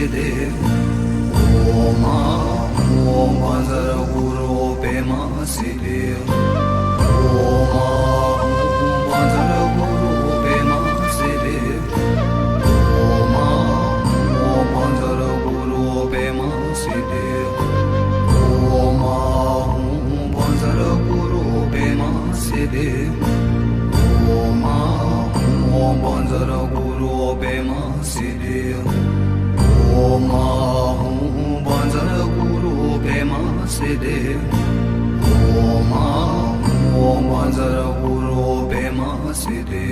Siddhi. Om Om Banzara Guru Pema Siddhi. Om Banzara Guru Pema Siddhi. Om Banzara Guru Pema Siddhi. Om Banzara Guru Pema Siddhi. Om Banzara Guru Pema Siddhi. Om Banzara Guru Pema Siddhi. Om Banzara Guru Pema Siddhi.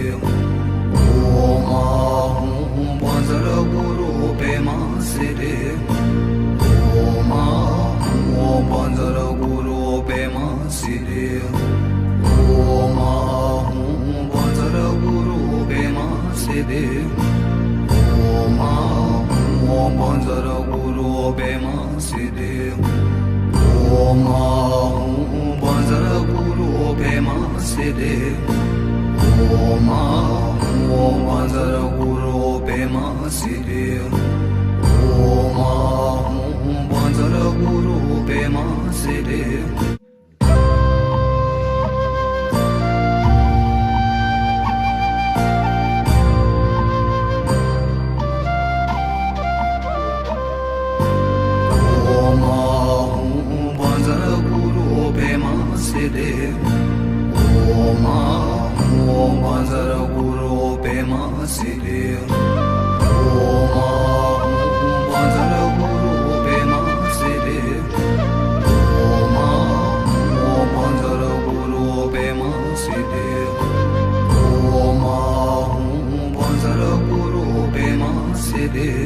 Om Banzara Guru Pema Siddhi. Om Banzara Guru Pema Siddhi. Om Banzara Guru Pema Siddhi. Om Banzara Guru Pema Siddhi. Om Banzara Guru Pema Siddhi. Om Banzara Guru Pema Siddhi. Om Banzara Guru Pema Siddhi. Siddhi. Om Banzara Guru Pema Siddhi. Om Banzara Guru Pema Siddhi. Om Banzara Guru Pema Siddhi.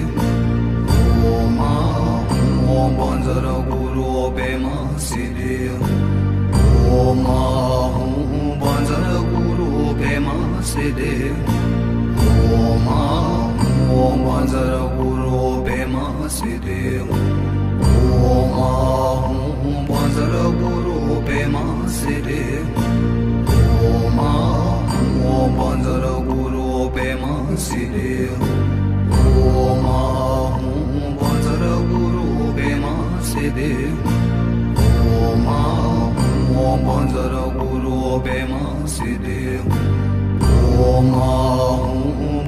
Om Banzara Guru Pema Siddhi. Om Banzara Guru Pema Siddhi. Om Banzara Guru Pema Siddhi. Om Banzara Guru Pema Siddhi. Om Banzara Guru Pema Siddhi. Om Banzara Guru Pema Siddhi. Om Banzara Guru Pema Siddhi. Om Banzara Guru Pema Siddhi. Om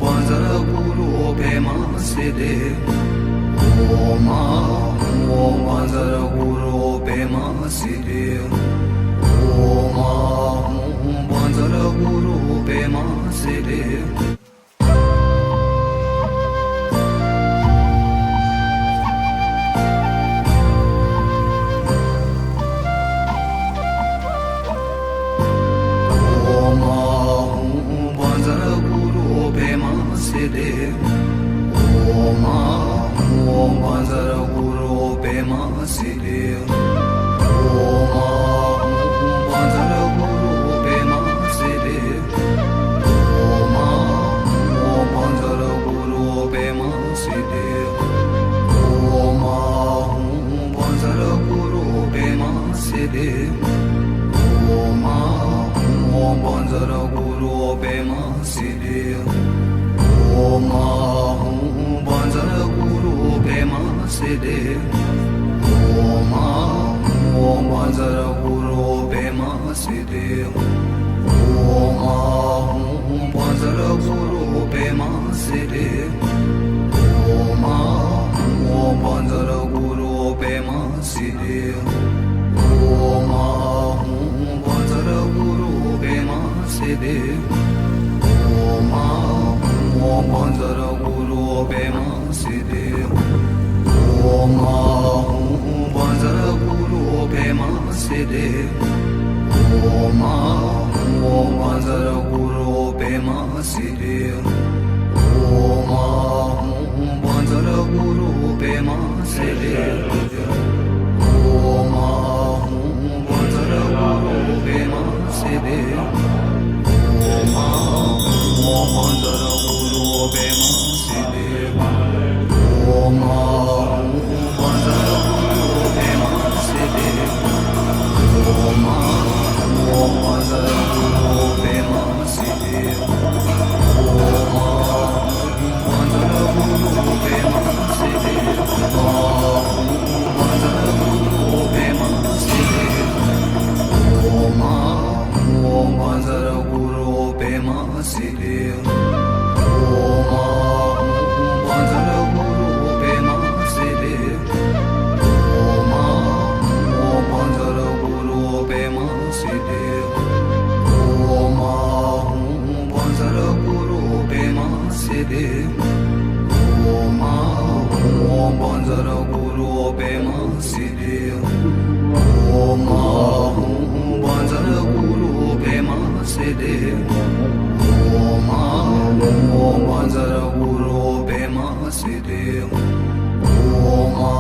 Banzara Guru Pema Siddhi. Om Banzara Guru Pema Siddhi. Om Banzara Guru Pema Siddhi. Siddhi. Om Banzara Guru Pema Siddhi. Om Banzara Guru Pema Siddhi. Om Banzara Guru Pema Siddhi. Om Banzara Guru Pema Siddhi. Om Banzara Guru Pema Siddhi. Om Banzara Guru Pema Siddhi. Om Banzara Guru Pema Siddhi. Om Banzara Guru Pema Siddhi. Om Banzara Guru Pema Siddhi. Om Banzara Guru Pema Siddhi. Om Banzara Guru Pema Siddhi. Om Banzara Guru Pema Siddhi. Om Banzara Guru Pema Siddhi. Om Banzara Guru Pema Siddhi. Om Banzara Guru Pema Siddhi. Om Banzara Guru Pema Siddhi. Om Banzara Guru Pema Siddhi. Om Banzara Guru Pema Siddhi. Om Banzara Guru Pema Siddhi. Om